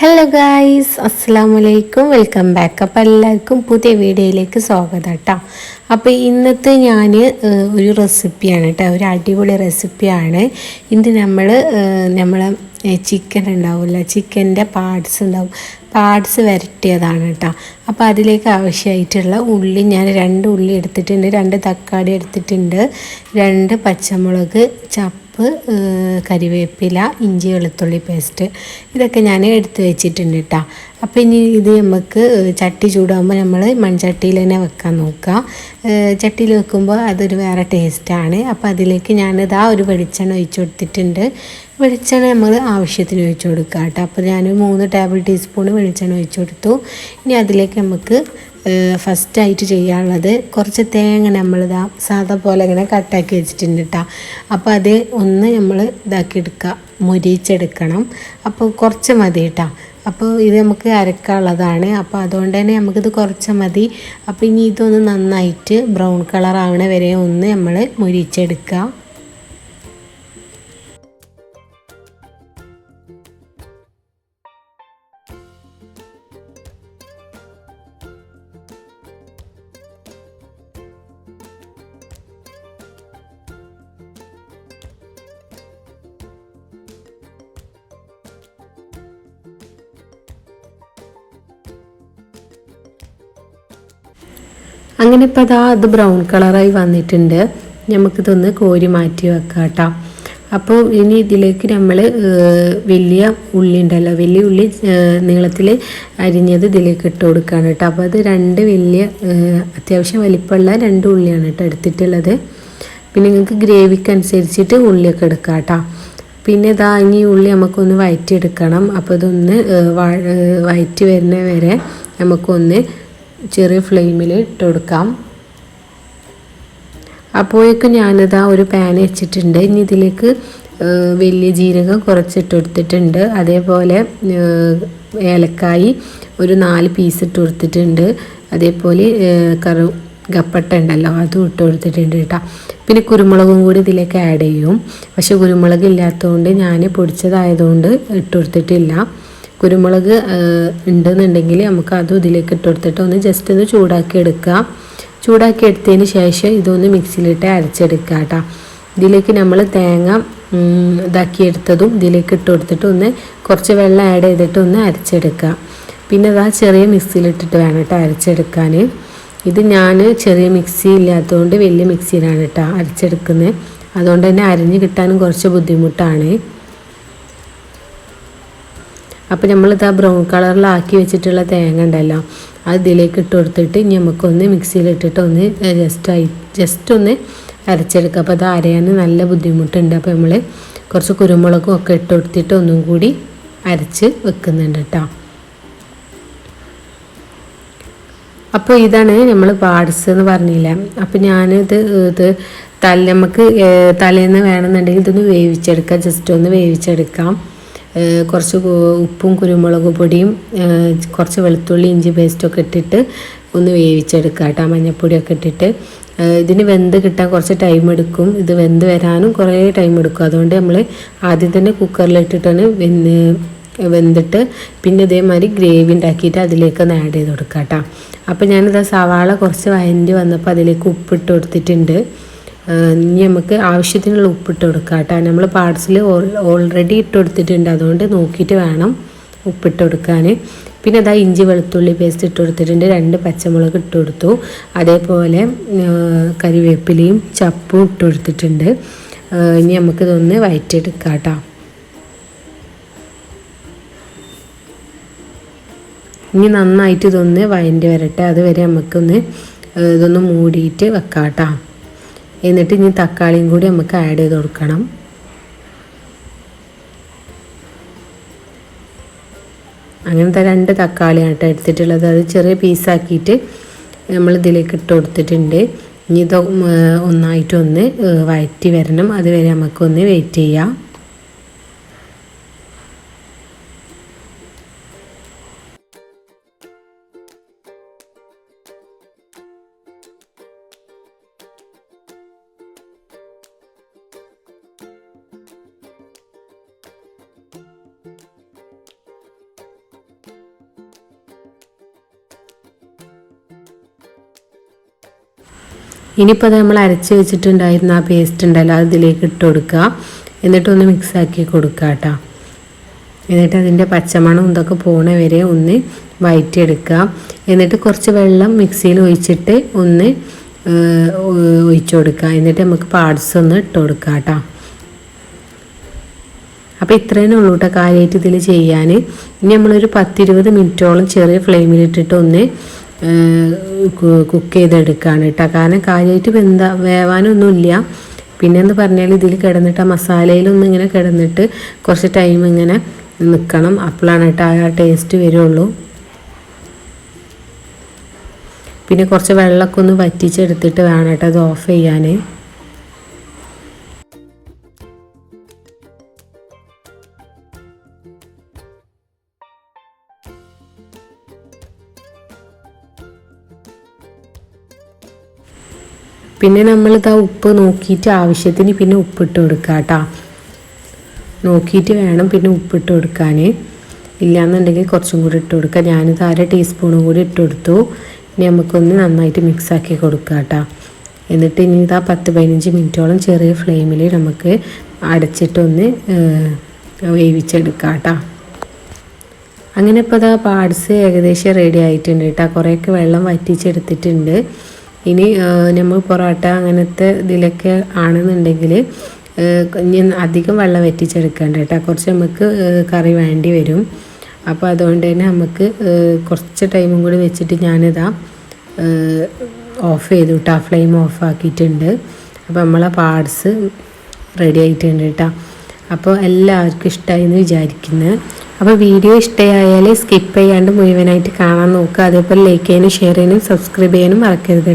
Hello guys, അസ്സലാമു അലൈക്കും. Welcome back. അപ്പോൾ എല്ലാവർക്കും പുതിയ വീഡിയോയിലേക്ക് സ്വാഗതം കേട്ടോ. അപ്പോൾ ഇന്നത്തെ ഞാൻ ഒരു റെസിപ്പിയാണ് കേട്ടോ, ഒരു അടിപൊളി റെസിപ്പിയാണ്. ഇത് നമ്മളെ ചിക്കൻ ഉണ്ടാവില്ല, ചിക്കൻ്റെ പാർട്സ് ഉണ്ടാവും, പാർട്സ് വരട്ടിയതാണ് കേട്ടോ. അപ്പോൾ അതിലേക്ക് ആവശ്യമായിട്ടുള്ള ഉള്ളി ഞാൻ 2 ഉള്ളി എടുത്തിട്ടുണ്ട്, 2 തക്കാളി എടുത്തിട്ടുണ്ട്, 2 പച്ചമുളക്, കരിവേപ്പില, ഇഞ്ചി വെളുത്തുള്ളി പേസ്റ്റ്, ഇതൊക്കെ ഞാൻ എടുത്ത് വെച്ചിട്ടുണ്ട് കേട്ടോ. അപ്പോൾ ഇനി ഇത് നമുക്ക് ചട്ടി ചൂടാകുമ്പോൾ നമ്മൾ മൺചട്ടിയിൽ തന്നെ വെക്കാൻ നോക്കുക. ചട്ടിയിൽ വെക്കുമ്പോൾ അതൊരു വേറെ ടേസ്റ്റാണ്. അപ്പോൾ അതിലേക്ക് ഞാനിതാ ഒരു വെളിച്ചെണ്ണ ഒഴിച്ച് കൊടുത്തിട്ടുണ്ട്. വെളിച്ചെണ്ണ നമ്മൾ ആവശ്യത്തിന് ഒഴിച്ച് കൊടുക്കുക കേട്ടോ. അപ്പോൾ ഞാൻ 3 ടേബിൾ ടീസ്പൂൺ വെളിച്ചെണ്ണ ഒഴിച്ച് കൊടുത്തു. ഇനി അതിലേക്ക് നമുക്ക് ഫസ്റ്റായിട്ട് ചെയ്യാനുള്ളത് കുറച്ച് തേങ്ങ നമ്മളിതാ സാധാ പോലെ ഇങ്ങനെ കട്ടാക്കി വെച്ചിട്ടുണ്ട് കേട്ടോ. അപ്പോൾ അത് ഒന്ന് നമ്മൾ ഇതാക്കിയെടുക്കുക, മുരിച്ചെടുക്കണം. അപ്പോൾ കുറച്ച് മതി കേട്ടോ. അപ്പോൾ ഇത് നമുക്ക് അരക്കാനുള്ളതാണ്, അപ്പോൾ അതുകൊണ്ട് തന്നെ നമുക്കിത് കുറച്ച് മതി. അപ്പോൾ ഇനി ഇതൊന്ന് നന്നായിട്ട് ബ്രൗൺ കളർ ആവണ വരെ ഒന്ന് നമ്മൾ മുരിച്ചെടുക്കുക. അങ്ങനെ ഇപ്പോൾ അത് ബ്രൗൺ കളറായി വന്നിട്ടുണ്ട്. നമുക്കിതൊന്ന് കോരി മാറ്റി വെക്കാം കേട്ടോ. അപ്പോൾ ഇനി ഇതിലേക്ക് നമ്മൾ വലിയ ഉള്ളി ഉണ്ടല്ലോ, വലിയ ഉള്ളി നീളത്തിൽ അരിഞ്ഞത് ഇതിലേക്ക് ഇട്ട് കൊടുക്കുകയാണ് കേട്ടോ. അപ്പോൾ അത് 2 വലിയ അത്യാവശ്യം വലിപ്പമുള്ള 2 ഉള്ളിയാണ് കേട്ടോ എടുത്തിട്ടുള്ളത്. പിന്നെ നിങ്ങൾക്ക് ഗ്രേവിക്ക് അനുസരിച്ചിട്ട് ഉള്ളിയൊക്കെ എടുക്കാം കേട്ടോ. പിന്നെ ഇനി ഉള്ളി നമുക്കൊന്ന് വഴറ്റിയെടുക്കണം. അപ്പോൾ ഇതൊന്ന് വഴറ്റി വരുന്ന വരെ നമുക്കൊന്ന് ചെറിയ ഫ്ലെയിമിൽ ഇട്ട് കൊടുക്കാം. അപ്പോഴേക്കും ഞാനിതാ ഒരു പാൻ വെച്ചിട്ടുണ്ട്. ഇനി ഇതിലേക്ക് വലിയ ജീരകം കുറച്ചിട്ട് കൊടുത്തിട്ടുണ്ട്, അതേപോലെ ഏലക്കായി ഒരു 4 പീസ് ഇട്ട് കൊടുത്തിട്ടുണ്ട്, അതേപോലെ ഗപ്പട്ട ഉണ്ടല്ലോ അതും ഇട്ട് കൊടുത്തിട്ടുണ്ട് കേട്ടോ. പിന്നെ കുരുമുളകും കൂടി ഇതിലേക്ക് ആഡ് ചെയ്യും. പക്ഷെ കുരുമുളക് ഇല്ലാത്തതുകൊണ്ട് ഞാൻ പൊടിച്ചതായതുകൊണ്ട് ഇട്ട് കൊടുത്തിട്ടില്ല. കുരുമുളക് ഉണ്ടെന്നുണ്ടെങ്കിൽ നമുക്ക് അതും ഇതിലേക്ക് ഇട്ട് കൊടുത്തിട്ട് ഒന്ന് ജസ്റ്റ് ഒന്ന് ചൂടാക്കി എടുക്കുക. ചൂടാക്കി എടുത്തതിന് ശേഷം ഇതൊന്ന് മിക്സിയിലിട്ട് അരച്ചെടുക്കുക കേട്ടോ. ഇതിലേക്ക് നമ്മൾ തേങ്ങ ഇതാക്കിയെടുത്തതും ഇതിലേക്ക് ഇട്ട് കൊടുത്തിട്ട് ഒന്ന് കുറച്ച് വെള്ളം ആഡ് ചെയ്തിട്ട് ഒന്ന് അരച്ചെടുക്കുക. പിന്നെ ചെറിയ മിക്സിയിലിട്ടിട്ട് വേണം കേട്ടോ അരച്ചെടുക്കാൻ. ഇത് ഞാൻ ചെറിയ മിക്സി ഇല്ലാത്തതുകൊണ്ട് വലിയ മിക്സിയിലാണ് കേട്ടോ അരച്ചെടുക്കുന്നത്. അതുകൊണ്ട് തന്നെ അരിഞ്ഞ് കിട്ടാനും കുറച്ച് ബുദ്ധിമുട്ടാണ്. അപ്പോൾ നമ്മളിതാ ബ്രൗൺ കളറിലാക്കി വെച്ചിട്ടുള്ള തേങ്ങ ഉണ്ടല്ലോ, അത് ഇതിലേക്ക് ഇട്ട് കൊടുത്തിട്ട് ഇനി നമുക്കൊന്ന് മിക്സിയിലിട്ടിട്ട് ഒന്ന് ജസ്റ്റ് ഒന്ന് അരച്ചെടുക്കുക. അപ്പോൾ അത് അരയാൻ നല്ല ബുദ്ധിമുട്ടുണ്ട്. അപ്പോൾ നമ്മൾ കുറച്ച് കുരുമുളകും ഒക്കെ ഇട്ട് കൊടുത്തിട്ട് ഒന്നും കൂടി അരച്ച് വെക്കുന്നുണ്ട് കേട്ടോ. അപ്പോൾ ഇതാണ് നമ്മൾ പാർട്സ് എന്ന് പറഞ്ഞില്ല. അപ്പോൾ ഞാനിത് നമുക്ക് തലേന്ന് വേണമെന്നുണ്ടെങ്കിൽ ഇതൊന്ന് വേവിച്ചെടുക്കാം, ജസ്റ്റ് ഒന്ന് വേവിച്ചെടുക്കാം. കുറച്ച് ഉപ്പും കുരുമുളക് പൊടിയും കുറച്ച് വെളുത്തുള്ളി ഇഞ്ചി പേസ്റ്റൊക്കെ ഇട്ടിട്ട് ഒന്ന് വേവിച്ചെടുക്കുക കേട്ടോ, മഞ്ഞൾപ്പൊടിയൊക്കെ ഇട്ടിട്ട്. ഇതിന് വെന്ത് കിട്ടാൻ കുറച്ച് ടൈം എടുക്കും, ഇത് വെന്ത് വരാനും കുറേ ടൈം എടുക്കും. അതുകൊണ്ട് നമ്മൾ ആദ്യം തന്നെ കുക്കറിലിട്ടിട്ടാണ് വെന്തിട്ട് പിന്നെ ഇതേമാതിരി ഗ്രേവി ഉണ്ടാക്കിയിട്ട് അതിലേക്ക് ഒന്ന് ആഡ് ചെയ്ത് കൊടുക്കുക കേട്ടോ. അപ്പോൾ ഞാനിത് സവാള കുറച്ച് വഴണ്ടി വന്നപ്പോൾ അതിലേക്ക് ഉപ്പിട്ട് കൊടുത്തിട്ടുണ്ട്. ഇനി നമുക്ക് ആവശ്യത്തിനുള്ള ഉപ്പിട്ട് കൊടുക്കാം കേട്ടോ. നമ്മൾ പാർട്സിൽ ഓൾറെഡി ഇട്ട് കൊടുത്തിട്ടുണ്ട്, അതുകൊണ്ട് നോക്കിയിട്ട് വേണം ഉപ്പിട്ട് കൊടുക്കാൻ. പിന്നെ ഇഞ്ചി വെളുത്തുള്ളി പേസ്റ്റ് ഇട്ട് കൊടുത്തിട്ടുണ്ട്, 2 പച്ചമുളക് ഇട്ട് കൊടുത്തു, അതേപോലെ കരിവേപ്പിലയും ചപ്പും ഇട്ട് കൊടുത്തിട്ടുണ്ട്. ഇനി നമുക്കിതൊന്ന് വഴറ്റിയെടുക്കാം കേട്ടോ. ഇനി നന്നായിട്ട് ഇതൊന്ന് വഴറ്റി വരട്ടെ, അതുവരെ നമുക്കൊന്ന് ഇതൊന്ന് മൂടിയിട്ട് വെക്കാം കേട്ടോ. എന്നിട്ട് ഇനി തക്കാളിയും കൂടി നമുക്ക് ആഡ് ചെയ്ത് കൊടുക്കണം. അങ്ങനത്തെ 2 തക്കാളിയാണ് കേട്ടോ എടുത്തിട്ടുള്ളത്. അത് ചെറിയ പീസാക്കിയിട്ട് നമ്മൾ ഇതിലേക്ക് ഇട്ട് കൊടുത്തിട്ടുണ്ട്. ഇനി ഇത് ഒന്നായിട്ടൊന്ന് വഴറ്റി വരണം, അതുവരെ നമുക്കൊന്ന് വെയിറ്റ് ചെയ്യാം. ഇനിയിപ്പോൾ അത് നമ്മൾ അരച്ച് വെച്ചിട്ടുണ്ടായിരുന്ന ആ പേസ്റ്റ് ഉണ്ടല്ലോ അത് ഇതിലേക്ക് ഇട്ട് കൊടുക്കുക. എന്നിട്ടൊന്ന് മിക്സാക്കി കൊടുക്കുക കേട്ടോ. എന്നിട്ട് അതിൻ്റെ പച്ചമണം ഇതൊക്കെ പോണ വരെ ഒന്ന് വഴറ്റിയെടുക്കുക. എന്നിട്ട് കുറച്ച് വെള്ളം മിക്സിയിൽ ഒഴിച്ചിട്ട് ഒന്ന് ഒഴിച്ചു കൊടുക്കുക. എന്നിട്ട് നമുക്ക് പാർട്സ് ഒന്ന് ഇട്ട് കൊടുക്കുക കേട്ടോ. അപ്പോൾ ഇത്രയേ ഉള്ളൂ കേട്ടോ കാര്യമായിട്ട് ഇതിൽ ചെയ്യാൻ. ഇനി നമ്മളൊരു 10-20 മിനിറ്റോളം ചെറിയ ഫ്ലെയിമിലിട്ടിട്ട് ഒന്ന് കുക്ക് ചെയ്തെടുക്കുകയാണ് കേട്ടോ. കാരണം കാര്യമായിട്ട് വേവാനൊന്നുമില്ല. പിന്നെയെന്ന് പറഞ്ഞാൽ ഇതിൽ കിടന്നിട്ട് ആ മസാലയിലൊന്നും ഇങ്ങനെ കിടന്നിട്ട് കുറച്ച് ടൈം ഇങ്ങനെ നിൽക്കണം. അപ്പോഴാണ് കേട്ടോ ആ ടേസ്റ്റ് വരുള്ളൂ. പിന്നെ കുറച്ച് വെള്ളമൊക്കെ ഒന്ന് വറ്റിച്ചെടുത്തിട്ട് വേണം കേട്ടോ അത് ഓഫ് ചെയ്യാൻ. പിന്നെ നമ്മളിത് ആ ഉപ്പ് നോക്കിയിട്ട് ആവശ്യത്തിന് പിന്നെ ഉപ്പിട്ട് കൊടുക്കുക കേട്ടോ. നോക്കിയിട്ട് വേണം പിന്നെ ഉപ്പിട്ട് കൊടുക്കാൻ. ഇല്ലയെന്നുണ്ടെങ്കിൽ കുറച്ചും കൂടി ഇട്ട് കൊടുക്കുക. ഞാനിത് 1/2 ടീസ്പൂണും കൂടി ഇട്ട് കൊടുത്തു. ഇനി നമുക്കൊന്ന് നന്നായിട്ട് മിക്സാക്കി കൊടുക്കുക കേട്ടോ. എന്നിട്ട് ഇനി ഇതാ 10-15 മിനിറ്റോളം ചെറിയ ഫ്ലെയിമിൽ നമുക്ക് അടച്ചിട്ടൊന്ന് വേവിച്ചെടുക്കാം കേട്ടോ. അങ്ങനെ ഇപ്പോൾ ഇതാ പാർട്സ് ഏകദേശം റെഡി ആയിട്ടുണ്ട് കേട്ടോ. കുറേയൊക്കെ വെള്ളം വറ്റിച്ചെടുത്തിട്ടുണ്ട്. ഇനി നമ്മൾ പൊറോട്ട അങ്ങനത്തെ ഇതിലൊക്കെ ആണെന്നുണ്ടെങ്കിൽ ഇനി അധികം വെള്ളം വറ്റിച്ചെടുക്കേണ്ട കേട്ടോ. കുറച്ച് നമുക്ക് കറി വേണ്ടി വരും. അപ്പോൾ അതുകൊണ്ട് തന്നെ നമുക്ക് കുറച്ച് ടൈമും കൂടി വെച്ചിട്ട് ഞാനിതാ ഓഫ് ചെയ്തു കേട്ടോ. ഫ്ലെയിം ഓഫ് ആക്കിയിട്ടുണ്ട്. അപ്പോൾ നമ്മളെ പാർട്സ് റെഡി ആയിട്ടുണ്ട് കേട്ടോ. അപ്പോൾ എല്ലാവർക്കും ഇഷ്ടമായി എന്ന് വിചാരിക്കുന്നു. അപ്പോൾ വീഡിയോ ഇഷ്ടമായാൽ സ്കിപ്പ് ചെയ്യാണ്ട് മുഴുവനായിട്ട് കാണാൻ നോക്കുക. അതേപോലെ ലൈക്ക് ചെയ്യാനും ഷെയർ ചെയ്യാനും സബ്സ്ക്രൈബ് ചെയ്യാനും മറക്കരുത്.